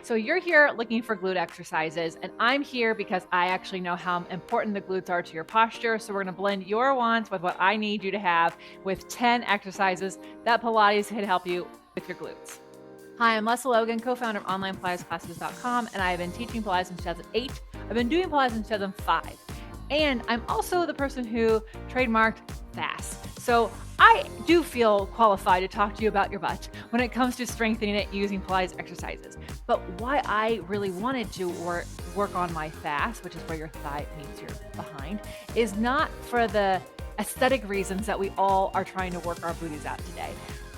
So you're here looking for glute exercises, and I'm here because I actually know how important the glutes are to your posture. So we're going to blend your wants with what I need you to have with 10 exercises that Pilates can help you with your glutes. Hi, I'm Lesley Logan, co-founder of OnlinePilatesClasses.com, and I have been teaching Pilates since 2008. I've been doing Pilates since 2005. And I'm also the person who trademarked FAST. So I do feel qualified to talk to you about your butt when it comes to strengthening it using Pilates exercises. But why I really wanted to work on my FAST, which is where your thigh meets your behind, is not for the aesthetic reasons that we all are trying to work our booties out today.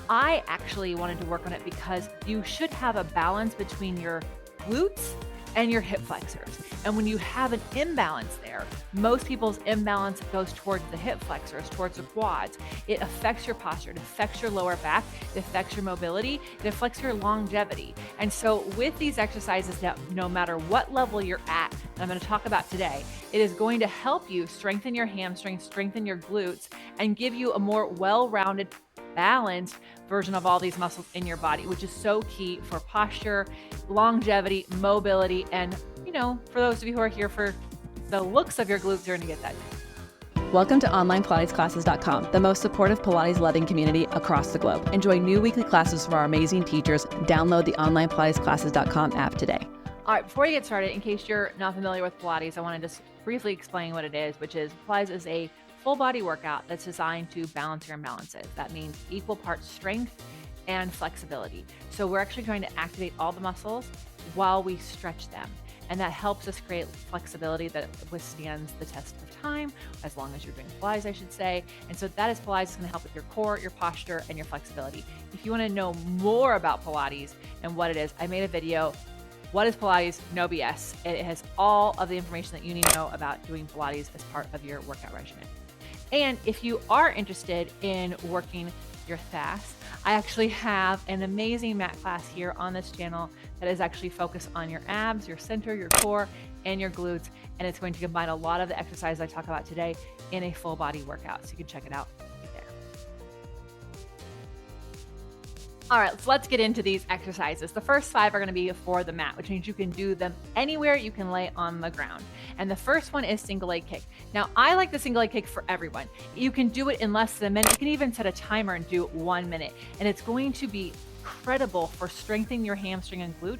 I actually wanted to work on it because you should have a balance between your glutes and your hip flexors. And when you have an imbalance there, most people's imbalance goes towards the hip flexors, towards the quads. It affects your posture, it affects your lower back, it affects your mobility, it affects your longevity. And so with these exercises, that no matter what level you're at, and I'm going to talk about today, it is going to help you strengthen your hamstrings, strengthen your glutes, and give you a more well-rounded, balanced version of all these muscles in your body, which is so key for posture, longevity, mobility, and for those of you who are here for the looks of your glutes, you're going to get that. Welcome to OnlinePilatesClasses.com, the most supportive Pilates-loving community across the globe. Enjoy new weekly classes from our amazing teachers. Download the OnlinePilatesClasses.com app today. All right, before you get started, in case you're not familiar with Pilates, I want to just briefly explain what it is, which is Pilates is a full body workout that's designed to balance your imbalances. That means equal parts strength and flexibility. So we're actually trying to activate all the muscles while we stretch them. And that helps us create flexibility that withstands the test of time, as long as you're doing Pilates, I should say. And so that is Pilates. It's going to help with your core, your posture, and your flexibility. If you want to know more about Pilates and what it is, I made a video, What is Pilates? No BS. It has all of the information that you need to know about doing Pilates as part of your workout regimen. And if you are interested in working your FAST, I actually have an amazing mat class here on this channel that is actually focused on your abs, your center, your core, and your glutes. And it's going to combine a lot of the exercises I talk about today in a full body workout. So you can check it out right there. All right, so let's get into these exercises. The first 5 are going to be for the mat, which means you can do them anywhere you can lay on the ground. And the first one is single leg kick. Now, I like the single leg kick for everyone. You can do it in less than a minute. You can even set a timer and do it 1 minute. And it's going to be incredible for strengthening your hamstring and glutes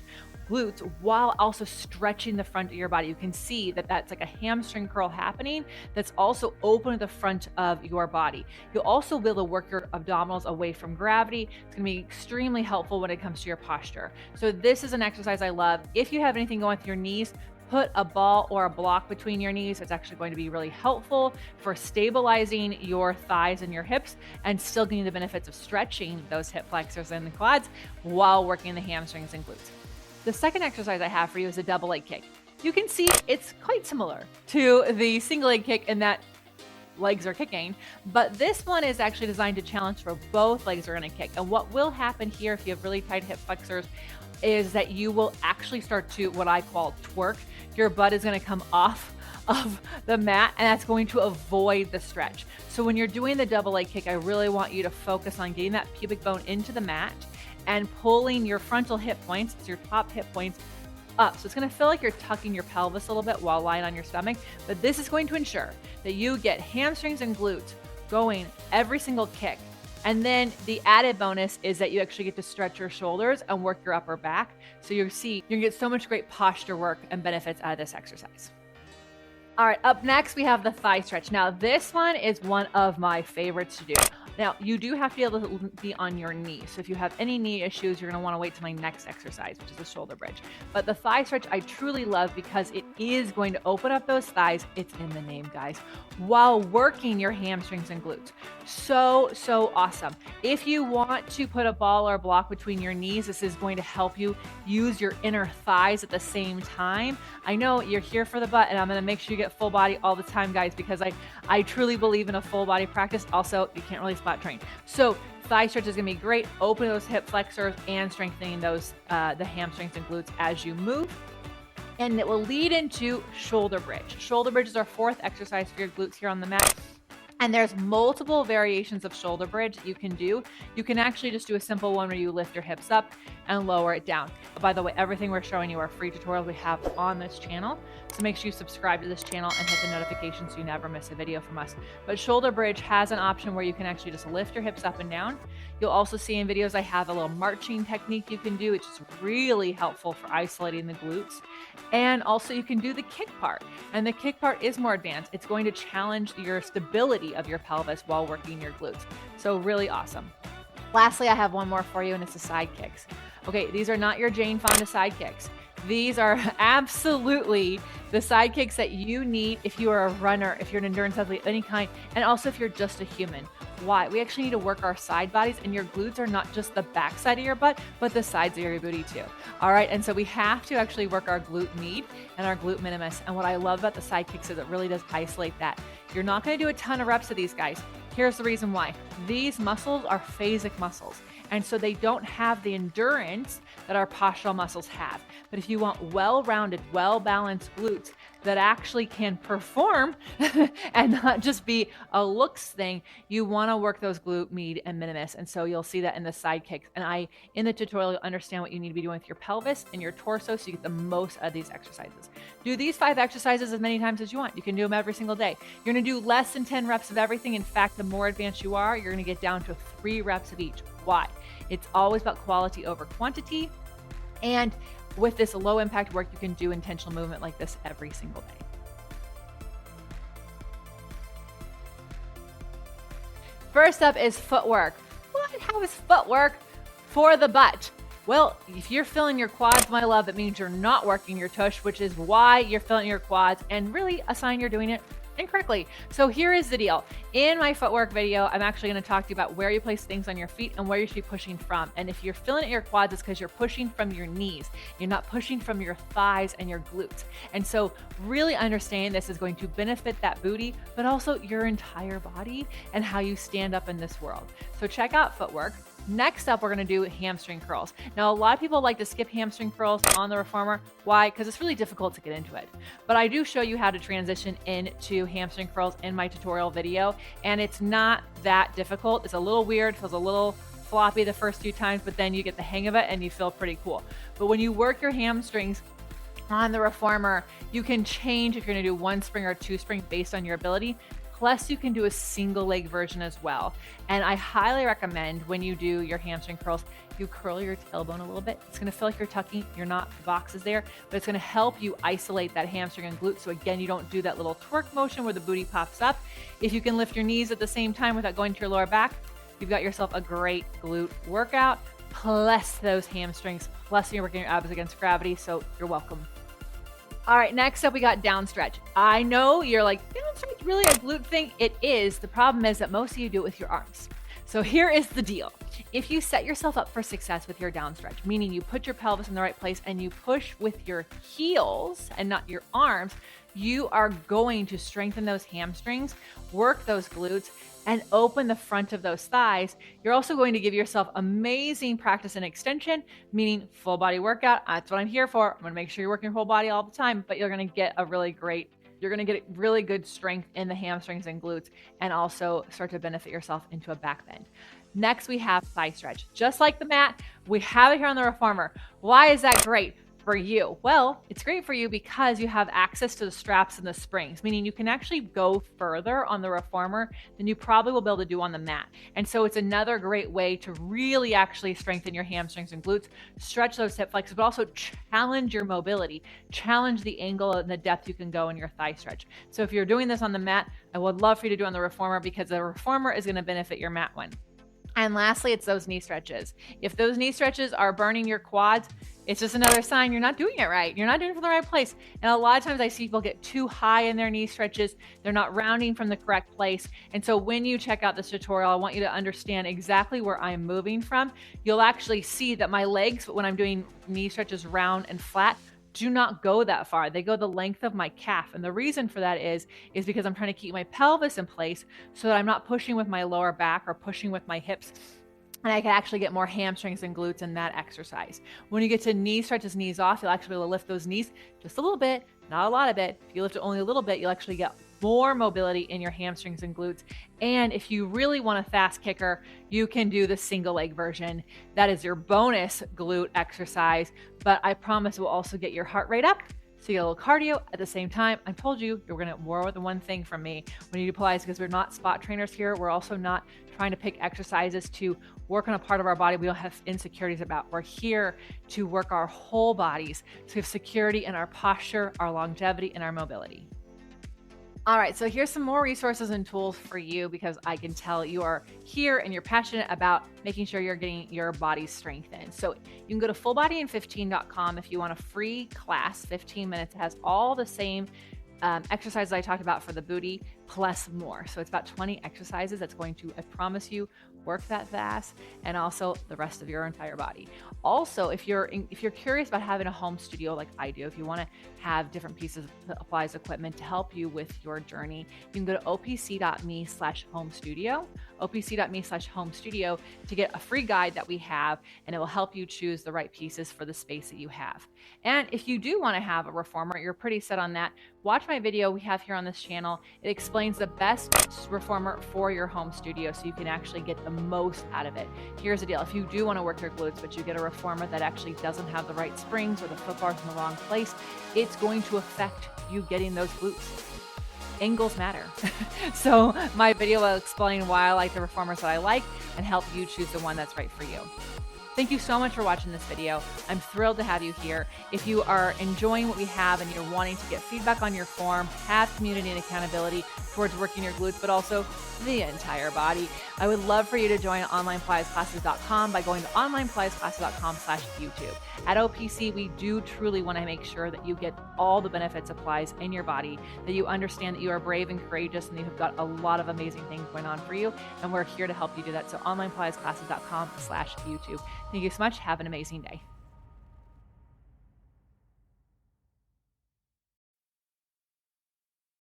while also stretching the front of your body. You can see that that's like a hamstring curl happening that's also open to the front of your body. You'll also be able to work your abdominals away from gravity. It's going to be extremely helpful when it comes to your posture. So this is an exercise I love. If you have anything going with your knees, put a ball or a block between your knees. It's actually going to be really helpful for stabilizing your thighs and your hips and still getting the benefits of stretching those hip flexors and the quads while working the hamstrings and glutes. The second exercise I have for you is a double leg kick. You can see it's quite similar to the single leg kick in that legs are kicking, but this one is actually designed to challenge for both legs are going to kick. And what will happen here if you have really tight hip flexors is that you will actually start to what I call twerk. Your butt is going to come off of the mat, and that's going to avoid the stretch. So when you're doing the double leg kick, I really want you to focus on getting that pubic bone into the mat and pulling your frontal hip points, so your top hip points, up. So it's going to feel like you're tucking your pelvis a little bit while lying on your stomach, but this is going to ensure that you get hamstrings and glutes going every single kick. And then the added bonus is that you actually get to stretch your shoulders and work your upper back. So you're going to get so much great posture work and benefits out of this exercise. All right, up next, we have the thigh stretch. Now, this one is one of my favorites to do. Now, you do have to be able to be on your knee. So if you have any knee issues, you're going to want to wait till my next exercise, which is the shoulder bridge. But the thigh stretch, I truly love because it is going to open up those thighs. It's in the name, guys, while working your hamstrings and glutes. So awesome. If you want to put a ball or a block between your knees, this is going to help you use your inner thighs at the same time. I know you're here for the butt, and I'm going to make sure you get full body all the time, guys, because I truly believe in a full body practice. Also, you can't really spot train. So thigh stretch is going to be great. Open those hip flexors and strengthening those the hamstrings and glutes as you move. And it will lead into shoulder bridge. Shoulder bridge is our 4th exercise for your glutes here on the mat. And there's multiple variations of shoulder bridge that you can do. You can actually just do a simple one where you lift your hips up and lower it down. By the way, everything we're showing you are free tutorials we have on this channel. So make sure you subscribe to this channel and hit the notification so you never miss a video from us. But shoulder bridge has an option where you can actually just lift your hips up and down. You'll also see in videos I have a little marching technique you can do, which is really helpful for isolating the glutes. And also you can do the kick part. And the kick part is more advanced. It's going to challenge your stability of your pelvis while working your glutes. So really awesome. Lastly, I have one more for you, and it's the side kicks. Okay, these are not your Jane Fonda side kicks. These are absolutely the side kicks that you need if you are a runner, if you're an endurance athlete of any kind, and also if you're just a human. Why? We actually need to work our side bodies, and your glutes are not just the back side of your butt, but the sides of your booty too. All right, and so we have to actually work our glute med and our glute minimus. And what I love about the side kicks is it really does isolate that. You're not going to do a ton of reps of these guys. Here's the reason why. These muscles are phasic muscles, and so they don't have the endurance that our postural muscles have. But if you want well-rounded, well-balanced glutes that actually can perform and not just be a looks thing, you want to work those glute med and minimus. And so you'll see that in the side kicks. And in the tutorial, you'll understand what you need to be doing with your pelvis and your torso so you get the most out of these exercises. Do these 5 exercises as many times as you want. You can do them every single day. You're going to do less than 10 reps of everything. In fact, the more advanced you are, you're going to get down to 3 reps of each. Why? It's always about quality over quantity. And with this low impact work, you can do intentional movement like this every single day. First up is footwork. What? How is footwork for the butt? Well, if you're feeling your quads, my love, it means you're not working your tush, which is why you're feeling your quads, and really a sign you're doing it incorrectly. So here is the deal. In my footwork video, I'm actually going to talk to you about where you place things on your feet and where you should be pushing from. And if you're feeling it in your quads, it's because you're pushing from your knees. You're not pushing from your thighs and your glutes. And so really understanding this is going to benefit that booty, but also your entire body and how you stand up in this world. So check out footwork. Next up, we're going to do hamstring curls. Now, a lot of people like to skip hamstring curls on the reformer. Why? Because it's really difficult to get into it. But I do show you how to transition into hamstring curls in my tutorial video, and it's not that difficult. It's a little weird, feels a little floppy the first few times, but then you get the hang of it and you feel pretty cool. But when you work your hamstrings on the reformer, you can change if you're going to do 1 spring or 2 spring based on your ability. Plus, you can do a single leg version as well. And I highly recommend when you do your hamstring curls, you curl your tailbone a little bit. It's going to feel like you're tucking, you're not, the box is there, but it's going to help you isolate that hamstring and glute. So again, you don't do that little twerk motion where the booty pops up. If you can lift your knees at the same time without going to your lower back, you've got yourself a great glute workout, plus those hamstrings, plus you're working your abs against gravity. So you're welcome. All right, next up, we got down stretch. I know you're like, down stretch, really a glute thing? It is. The problem is that most of you do it with your arms. So here is the deal. If you set yourself up for success with your down stretch, meaning you put your pelvis in the right place and you push with your heels and not your arms, you are going to strengthen those hamstrings, work those glutes, and open the front of those thighs. You're also going to give yourself amazing practice and extension, meaning full body workout. That's what I'm here for. I'm going to make sure you're working your whole body all the time, but you're going to get really good strength in the hamstrings and glutes, and also start to benefit yourself into a back bend. Next, we have thigh stretch. Just like the mat, we have it here on the reformer. Why is that great for you? Well, it's great for you because you have access to the straps and the springs, meaning you can actually go further on the reformer than you probably will be able to do on the mat. And so it's another great way to really actually strengthen your hamstrings and glutes, stretch those hip flexors, but also challenge your mobility, challenge the angle and the depth you can go in your thigh stretch. So if you're doing this on the mat, I would love for you to do on the reformer because the reformer is going to benefit your mat one. And lastly, it's those knee stretches. If those knee stretches are burning your quads, it's just another sign you're not doing it right. You're not doing it from the right place. And a lot of times I see people get too high in their knee stretches. They're not rounding from the correct place. And so when you check out this tutorial, I want you to understand exactly where I'm moving from. You'll actually see that my legs, when I'm doing knee stretches round and flat, do not go that far. They go the length of my calf. And the reason for that is because I'm trying to keep my pelvis in place so that I'm not pushing with my lower back or pushing with my hips. And I can actually get more hamstrings and glutes in that exercise. When you get to knee stretches, knees off, you'll actually be able to lift those knees just a little bit, not a lot of it. If you lift it only a little bit, you'll actually get more mobility in your hamstrings and glutes. And if you really want a fast kicker, you can do the single leg version. That is your bonus glute exercise, but I promise it will also get your heart rate up, so you get a little cardio at the same time. I told you you're going to more than one thing from me when you do Pilates, because we're not spot trainers here. We're also not trying to pick exercises to work on a part of our body we don't have insecurities about. We're here to work our whole bodies, so we have security in our posture, our longevity, and our mobility. All right, so here's some more resources and tools for you, because I can tell you are here and you're passionate about making sure you're getting your body strengthened. So you can go to fullbodyinfifteen.com if you want a free class, 15 minutes. It has all the same exercises I talked about for the booty, plus more. So it's about 20 exercises that's going to, I promise you, work that fast, and also the rest of your entire body. Also, if you're curious about having a home studio like I do, if you want to have different pieces of Pilates equipment to help you with your journey, you can go to opc.me/home studio, opc.me/home studio to get a free guide that we have, and it will help you choose the right pieces for the space that you have. And if you do want to have a reformer, you're pretty set on that, watch my video we have here on this channel. It explains the best reformer for your home studio so you can actually get the most out of it. Here's the deal. If you do want to work your glutes, but you get a reformer that actually doesn't have the right springs or the foot bars in the wrong place, it's going to affect you getting those glutes. Angles matter. So my video will explain why I like the reformers that I like and help you choose the one that's right for you. Thank you so much for watching this video. I'm thrilled to have you here. If you are enjoying what we have and you're wanting to get feedback on your form, have community and accountability towards working your glutes, but also the entire body, I would love for you to join onlinepilatesclasses.com by going to onlinepilatesclasses.com/YouTube. At OPC, we do truly want to make sure that you get all the benefits of Pilates in your body, that you understand that you are brave and courageous and you've got a lot of amazing things going on for you, and we're here to help you do that. So onlinepilatesclasses.com/YouTube. Thank you so much. Have an amazing day.